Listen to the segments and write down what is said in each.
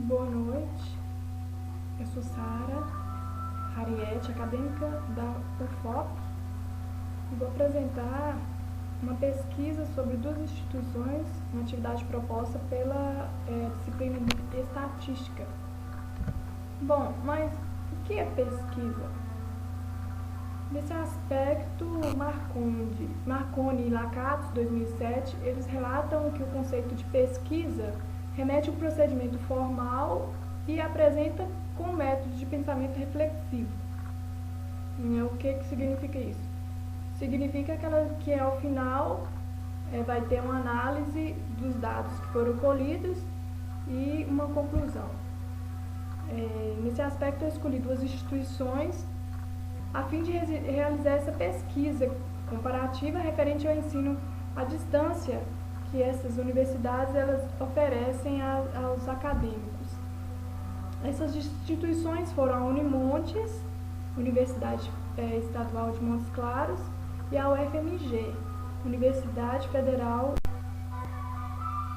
Boa noite, eu sou Sara Hariete, acadêmica da UFOP, e vou apresentar uma pesquisa sobre duas instituições, uma atividade proposta pela disciplina de estatística. Bom, mas o que é pesquisa? Nesse aspecto, Marconi e Lakatos, 2007, eles relatam que o conceito de pesquisa remete a um procedimento formal e apresenta com métodos de pensamento reflexivo. O que significa isso? Significa que ao final vai ter uma análise dos dados que foram colhidos e uma conclusão. Nesse aspecto, eu escolhi duas instituições a fim de realizar essa pesquisa comparativa referente ao ensino à distância que essas universidades elas oferecem aos acadêmicos. Essas instituições foram a Unimontes, Universidade Estadual de Montes Claros, e a UFMG, Universidade Federal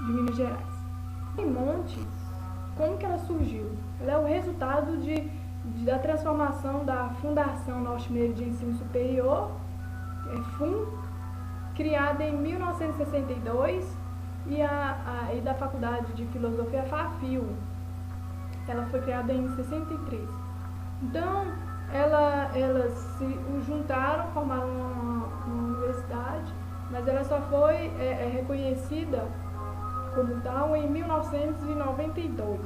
de Minas Gerais. Unimontes, como que ela surgiu? Ela é o resultado da transformação da Fundação Norte-Mineira de Ensino Superior, FUN, criada em 1962, e da Faculdade de Filosofia FAFIL. Ela foi criada em 63. Então, elas se juntaram, formaram uma universidade, mas ela só foi reconhecida como tal em 1992.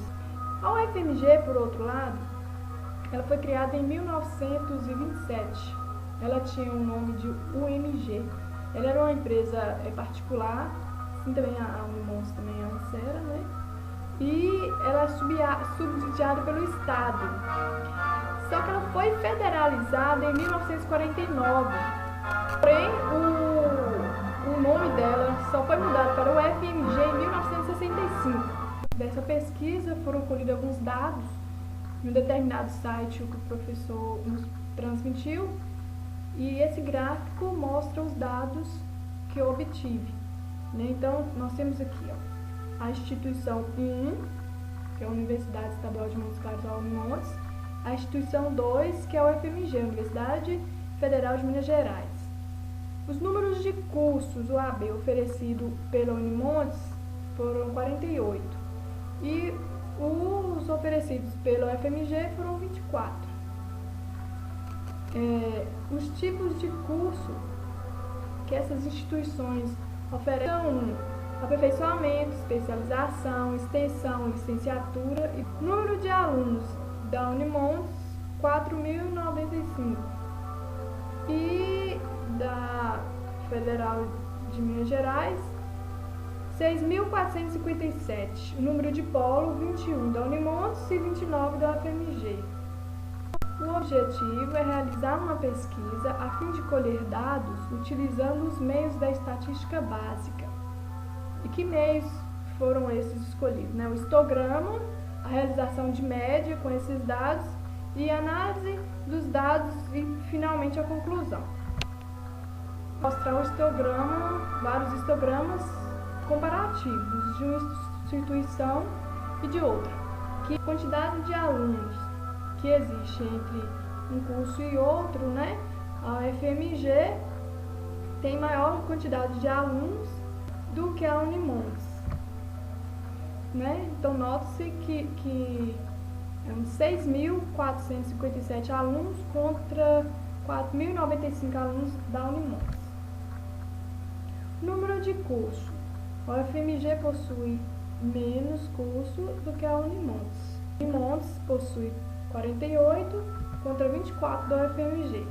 A UFMG, por outro lado, ela foi criada em 1927. Ela tinha o nome de UMG. Ela era uma empresa particular, assim também a Unimontes também antes era, né? E ela é subsidiada pelo Estado. Só que ela foi federalizada em 1949. Porém, o nome dela só foi mudado para o UFMG em 1965. Dessa pesquisa foram colhidos alguns dados em um determinado site que o professor nos transmitiu, e esse gráfico mostra os dados que eu obtive. Então, nós temos aqui a instituição 1, que é a Universidade Estadual de Montes Claros, a Unimontes, a instituição 2, que é a UFMG, a Universidade Federal de Minas Gerais. Os números de cursos UAB oferecido pela Unimontes foram 48, e os oferecidos pela UFMG foram 24. Os tipos de curso que essas instituições oferecem são aperfeiçoamento, especialização, extensão, licenciatura. E número de alunos da Unimontes, 4.095. E da Federal de Minas Gerais, 6.457. O número de polo, 21 da Unimontes e 29 da UFMG. O objetivo é realizar uma pesquisa a fim de colher dados utilizando os meios da estatística básica. E que meios foram esses escolhidos? O histograma, a realização de média com esses dados e análise dos dados e, finalmente, a conclusão. Vou mostrar o histograma, vários histogramas comparativos de uma instituição e de outra. Que quantidade de alunos que existe entre um curso e outro, A UFMG tem maior quantidade de alunos do que a Unimontes, Então, note-se que 6.457 alunos contra 4.095 alunos da Unimontes. Número de curso. A UFMG possui menos curso do que a Unimontes. A Unimontes possui 48 contra 24 da UFMG.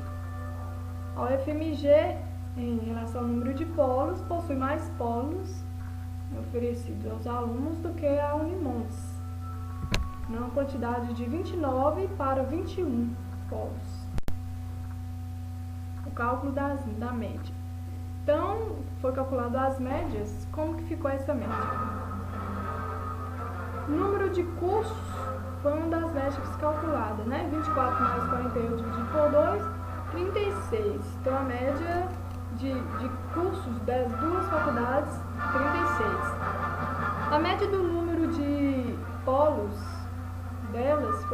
A UFMG, em relação ao número de polos, possui mais polos oferecidos aos alunos do que a Unimontes, uma quantidade de 29 para 21 polos. O cálculo da média. Então, foi calculado as médias. Como que ficou essa média? Número de cursos foi uma das métricas calculadas, 24 mais 48 dividido por 2, 36. Então, a média de cursos das duas faculdades, 36. A média do número de polos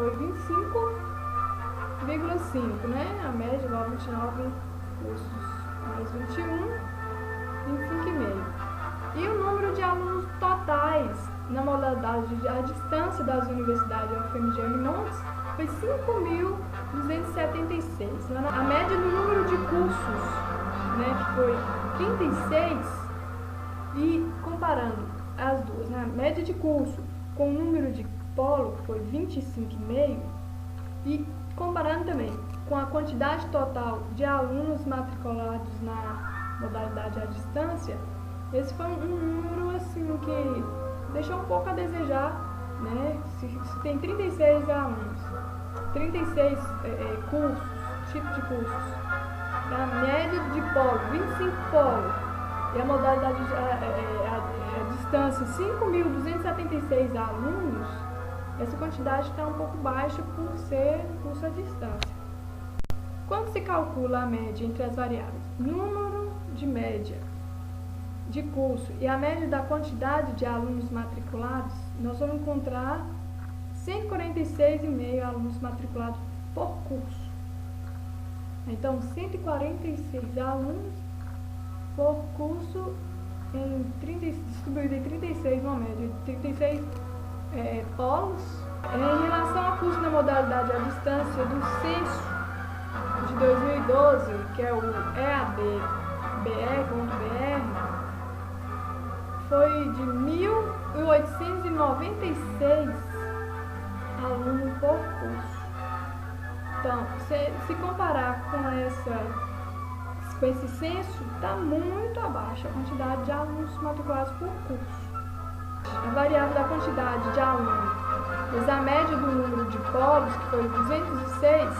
foi 25,5, né? A média igual a 29 cursos mais 21, 25,5. E o número de alunos totais na modalidade à distância das universidades UFMG e Unimontes foi 5.276. A média do número de cursos, né, que foi 36, e comparando as duas, né, a média de curso com o número de polo, que foi 25,5, e comparando também com a quantidade total de alunos matriculados na modalidade à distância, esse foi um número assim que deixou um pouco a desejar, né? Se tem 36 alunos, 36 cursos, tipos de cursos, a média de polo, 25 polos, e a modalidade a distância, 5.276 alunos, essa quantidade está um pouco baixa por ser curso à distância. Quando se calcula a média entre as variáveis número de média de curso e a média da quantidade de alunos matriculados, nós vamos encontrar 146,5 alunos matriculados por curso. Então, 146 alunos por curso distribuído em 36, uma média de 36 polos. Em relação ao curso na modalidade à distância do censo de 2012, que é o EAD-BE.BR, foi de 1.896 alunos por curso. Então, se comparar com esse censo, está muito abaixo a quantidade de alunos matriculados por curso. A variável da quantidade de alunos, mas a média do número de polos, que foi 206,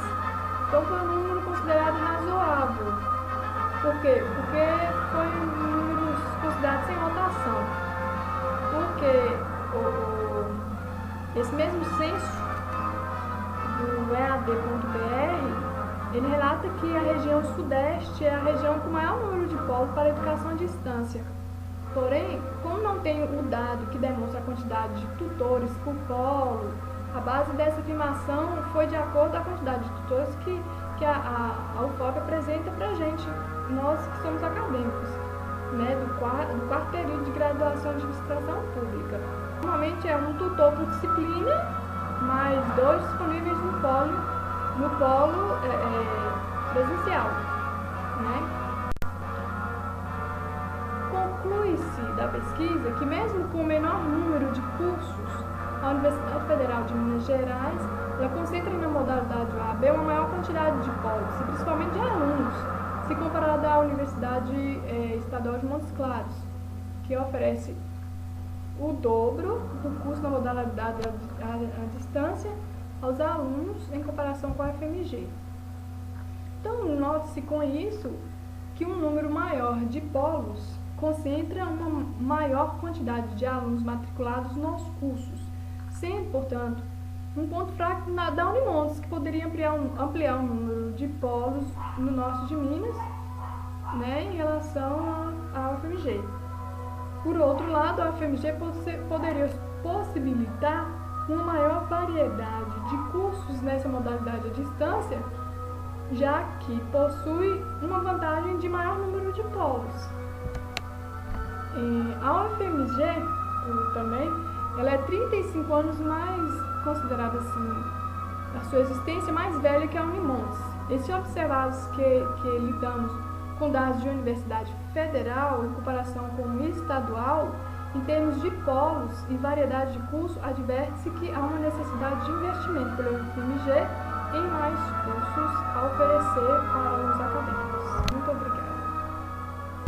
então foi um número considerado razoável. Por quê? Porque foi um número considerado sem rotação. Porque esse mesmo censo do EAD.BR, ele relata que a região sudeste é a região com maior número de polos para a educação à distância. Porém, como não tem o dado que demonstra a quantidade de tutores por polo, a base dessa afirmação foi de acordo com a quantidade de tutores que a UFOP apresenta para a gente, nós que somos acadêmicos, né, do quarto período de graduação de administração pública. Normalmente é um tutor por disciplina, mais 2 disponíveis no polo presencial, né? Conclui-se da pesquisa que mesmo com o menor número de cursos, a Universidade Federal de Minas Gerais ela concentra na modalidade UAB uma maior quantidade de polos, e principalmente de alunos, se comparado à Universidade Estadual de Montes Claros, que oferece o dobro do curso na modalidade à distância aos alunos em comparação com a FMG. Então, note-se com isso que um número maior de polos concentra uma maior quantidade de alunos matriculados nos cursos, sendo, portanto, um ponto fraco da Unimontes, que poderia ampliar o número de polos no norte de Minas, né, em relação à UFMG. Por outro lado, a UFMG poderia possibilitar uma maior variedade de cursos nessa modalidade à distância, já que possui uma vantagem de maior número de polos. A UFMG também, ela é 35 anos mais considerada assim, a sua existência mais velha que a Unimontes. E se observarmos que lidamos com dados de universidade federal em comparação com o estadual, em termos de polos e variedade de curso, adverte-se que há uma necessidade de investimento pela UFMG em mais cursos a oferecer para os acadêmicos. Muito obrigada.